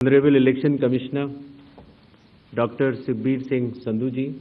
Honorable Election Commissioner Dr. Sukhbir Singh Sandhu ji,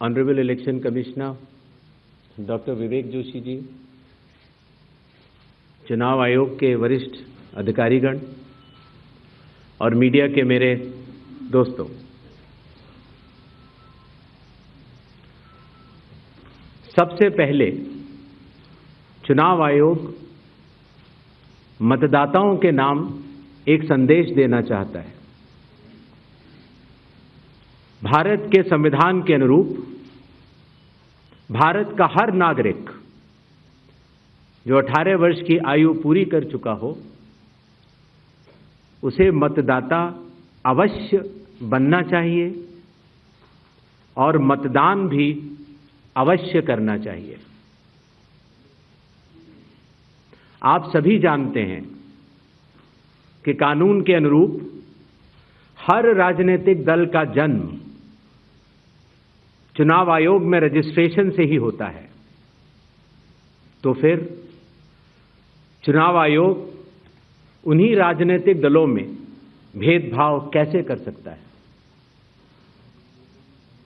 Honorable Election Commissioner Dr. Vivek Joshi ji, चुनाव आयोग के वरिष्ठ अधिकारीगण और मीडिया के मेरे दोस्तों, सबसे पहले चुनाव आयोग मतदाताओं के नाम एक संदेश देना चाहता है। भारत के संविधान के अनुरूप भारत का हर नागरिक जो 18 वर्ष की आयु पूरी कर चुका हो, उसे मतदाता अवश्य बनना चाहिए और मतदान भी अवश्य करना चाहिए। आप सभी जानते हैं कि कानून के अनुरूप हर राजनीतिक दल का जन्म चुनाव आयोग में रजिस्ट्रेशन से ही होता है। तो फिर चुनाव आयोग उन्हीं राजनीतिक दलों में भेदभाव कैसे कर सकता है?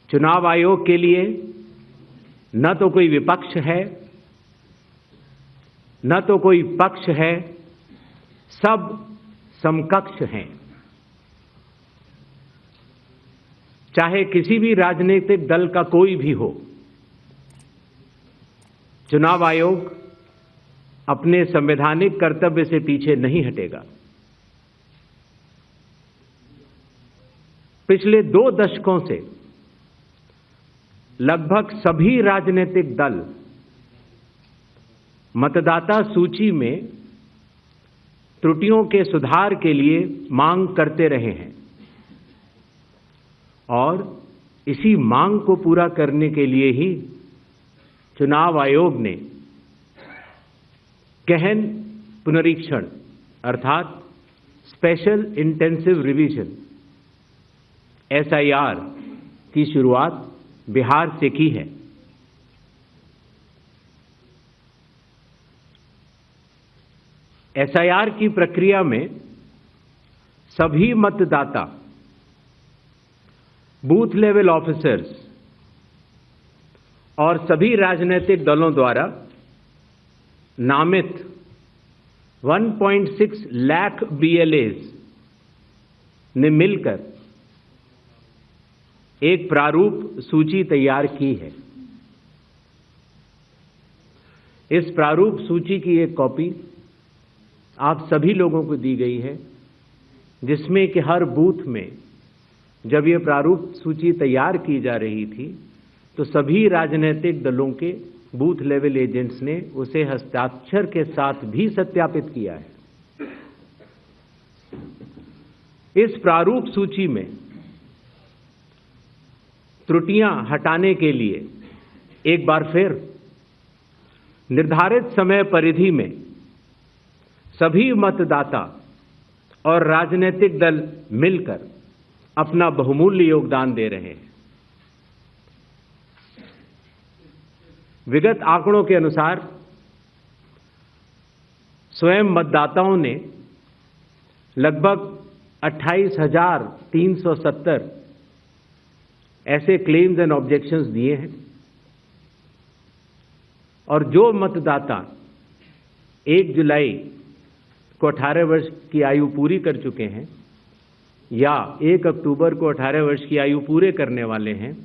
चुनाव आयोग के लिए न तो कोई विपक्ष है, न तो कोई पक्ष है, सब समकक्ष हैं। चाहे किसी भी राजनीतिक दल का कोई भी हो, चुनाव आयोग अपने संवैधानिक कर्तव्य से पीछे नहीं हटेगा। पिछले 2 दशकों से लगभग सभी राजनीतिक दल मतदाता सूची में त्रुटियों के सुधार के लिए मांग करते रहे हैं और इसी मांग को पूरा करने के लिए ही चुनाव आयोग ने गहन पुनरीक्षण अर्थात स्पेशल इंटेंसिव रिवीजन SIR की शुरुआत बिहार से की है। SIR की प्रक्रिया में सभी मतदाता बूथ लेवल ऑफिसर्स और सभी राजनीतिक दलों द्वारा नामित 1.6 लाख BLAs ने मिलकर एक प्रारूप सूची तैयार की है। इस प्रारूप सूची की एक कॉपी आप सभी लोगों को दी गई है, जिसमें कि हर बूथ में जब ये प्रारूप सूची तैयार की जा रही थी तो सभी राजनीतिक दलों के बूथ लेवल एजेंट्स ने उसे हस्ताक्षर के साथ भी सत्यापित किया है। इस प्रारूप सूची में त्रुटियां हटाने के लिए एक बार फिर निर्धारित समय परिधि में सभी मतदाता और राजनीतिक दल मिलकर अपना बहुमूल्य योगदान दे रहे हैं। विगत आंकड़ों के अनुसार स्वयं मतदाताओं ने लगभग 28,370 ऐसे क्लेम्स एंड ऑब्जेक्शंस दिए हैं और जो मतदाता 1 जुलाई को 18 वर्ष की आयु पूरी कर चुके हैं या 1 अक्टूबर को 18 वर्ष की आयु पूरे करने वाले हैं,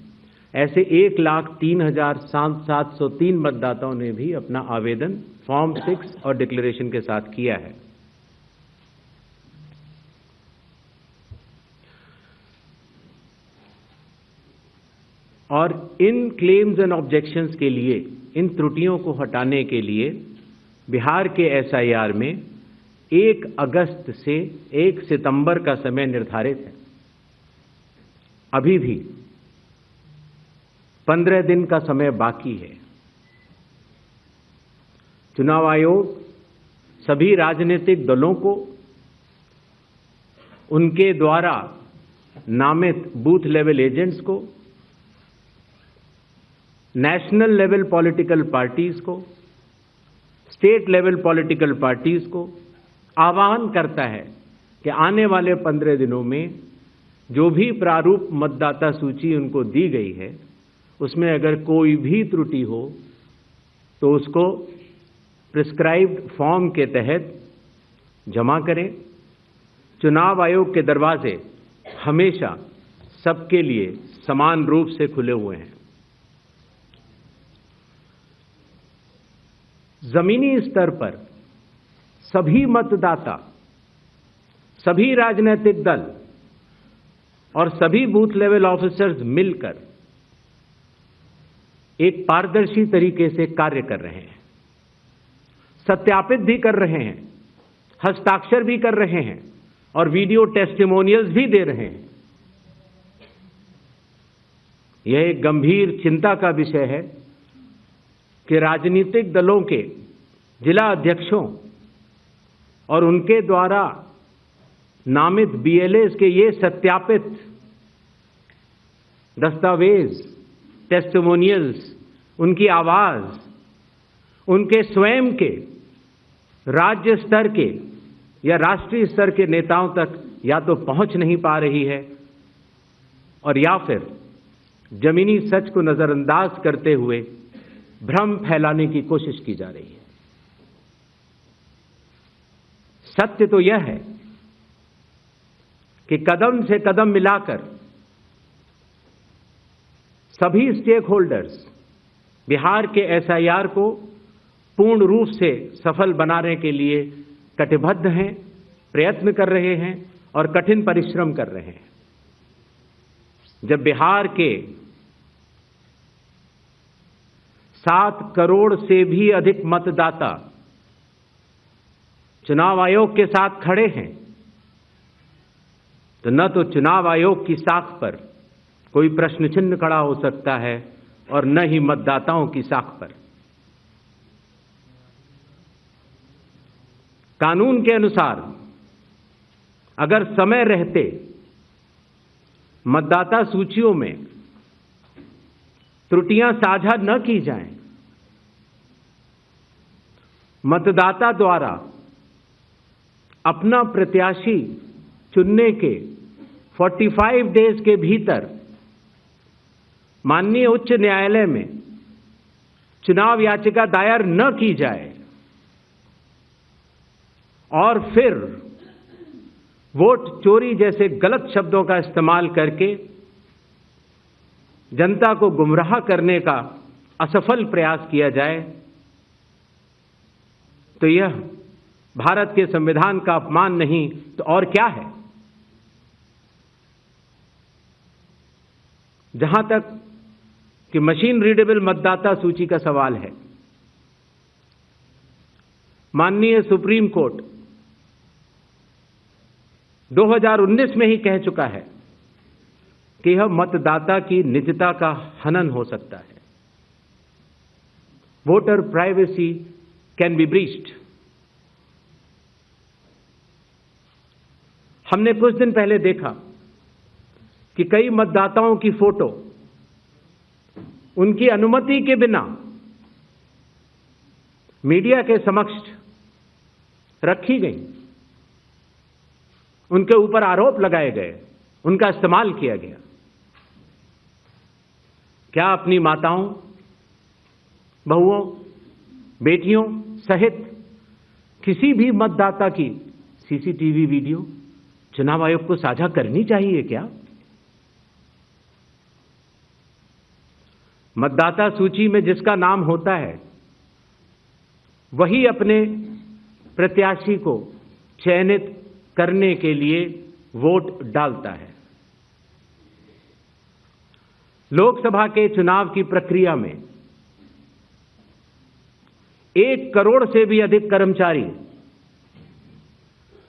ऐसे 1,03,703 मतदाताओं ने भी अपना आवेदन फॉर्म 6 और डिक्लेरेशन के साथ किया है। और इन क्लेम्स एंड ऑब्जेक्शंस के लिए, इन त्रुटियों को हटाने के लिए बिहार के SIR में 1 अगस्त से 1 सितंबर का समय निर्धारित है। अभी भी 15 दिन का समय बाकी है। चुनाव आयोग सभी राजनीतिक दलों को उनके द्वारा नामित बूथ लेवल एजेंट्स को, नेशनल लेवल पॉलिटिकल पार्टीज को, स्टेट लेवल पॉलिटिकल पार्टीज को आह्वान करता है कि आने वाले 15 दिनों में जो भी प्रारूप मतदाता सूची उनको दी गई है उसमें अगर कोई भी त्रुटि हो तो उसको प्रिस्क्राइब्ड फॉर्म के तहत जमा करें। चुनाव आयोग के दरवाजे हमेशा सबके लिए समान रूप से खुले हुए हैं। जमीनी स्तर पर सभी मतदाता, सभी राजनीतिक दल और सभी बूथ लेवल ऑफिसर्स मिलकर एक पारदर्शी तरीके से कार्य कर रहे हैं, सत्यापित भी कर रहे हैं, हस्ताक्षर भी कर रहे हैं और वीडियो टेस्टिमोनियल्स भी दे रहे हैं। यह एक गंभीर चिंता का विषय है कि राजनीतिक दलों के जिला अध्यक्षों और उनके द्वारा नामित बीएलएस के ये सत्यापित दस्तावेज, टेस्टिमोनियल्स, उनकी आवाज, उनके स्वयं के राज्य स्तर के या राष्ट्रीय स्तर के नेताओं तक या तो पहुंच नहीं पा रही है और या फिर जमीनी सच को नजरअंदाज करते हुए भ्रम फैलाने की कोशिश की जा रही है। सत्य तो यह है कि कदम से कदम मिलाकर सभी स्टेक होल्डर्स बिहार के एसआईआर को पूर्ण रूप से सफल बनाने के लिए कटिबद्ध हैं, प्रयत्न कर रहे हैं और कठिन परिश्रम कर रहे हैं। जब बिहार के 7 करोड़ से भी अधिक मतदाता चुनाव आयोग के साथ खड़े हैं तो न तो चुनाव आयोग की साख पर कोई प्रश्न चिन्ह खड़ा हो सकता है और न ही मतदाताओं की साख पर। कानून के अनुसार अगर समय रहते मतदाता सूचियों में त्रुटियां साझा न की जाएं, मतदाता द्वारा अपना प्रत्याशी चुनने के 45 डेज के भीतर माननीय उच्च न्यायालय में चुनाव याचिका दायर न की जाए और फिर वोट चोरी जैसे गलत शब्दों का इस्तेमाल करके जनता को गुमराह करने का असफल प्रयास किया जाए तो यह भारत के संविधान का अपमान नहीं तो और क्या है। जहां तक कि मशीन रीडेबल मतदाता सूची का सवाल है, माननीय सुप्रीम कोर्ट 2019 में ही कह चुका है कि यह मतदाता की निजता का हनन हो सकता है। Voter privacy can be breached. हमने कुछ दिन पहले देखा कि कई मतदाताओं की फोटो उनकी अनुमति के बिना मीडिया के समक्ष रखी गई, उनके ऊपर आरोप लगाए गए, उनका इस्तेमाल किया गया। क्या अपनी माताओं, बहुओं, बेटियों सहित किसी भी मतदाता की सीसीटीवी वीडियो चुनाव आयोग को साझा करनी चाहिए क्या? मतदाता सूची में जिसका नाम होता है वही अपने प्रत्याशी को चयनित करने के लिए वोट डालता है। लोकसभा के चुनाव की प्रक्रिया में 1 करोड़ से भी अधिक कर्मचारी,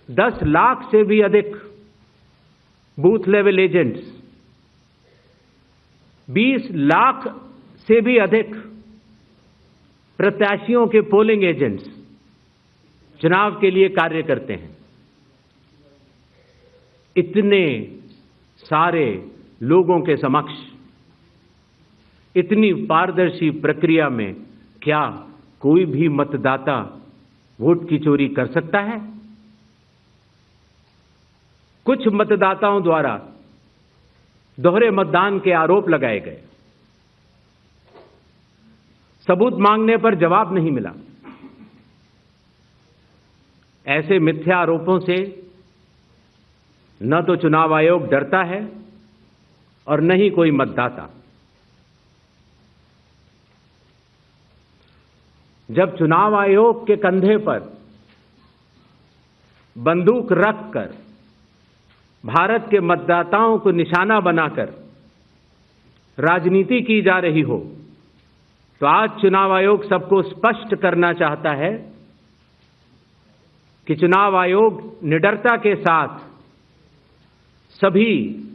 10 लाख से भी अधिक बूथ लेवल एजेंट्स, 20 लाख से भी अधिक प्रत्याशियों के पोलिंग एजेंट्स चुनाव के लिए कार्य करते हैं। इतने सारे लोगों के समक्ष इतनी पारदर्शी प्रक्रिया में क्या कोई भी मतदाता वोट की चोरी कर सकता है? कुछ मतदाताओं द्वारा दोहरे मतदान के आरोप लगाए गए। सबूत मांगने पर जवाब नहीं मिला। ऐसे मिथ्या आरोपों से न तो चुनाव आयोग डरता है और न ही कोई मतदाता। जब चुनाव आयोग के कंधे पर बंदूक रखकर भारत के मतदाताओं को निशाना बनाकर राजनीति की जा रही हो, तो आज चुनाव आयोग सबको स्पष्ट करना चाहता है कि चुनाव आयोग निडरता के साथ सभी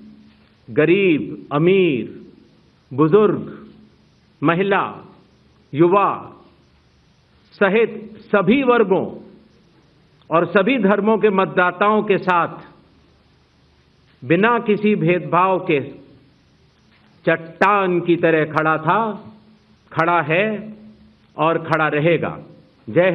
गरीब, अमीर, बुजुर्ग, महिला, युवा सहित सभी वर्गों और सभी धर्मों के मतदाताओं के साथ बिना किसी भेदभाव के चट्टान की तरह खड़ा था, खड़ा है और खड़ा रहेगा। जय हिंद।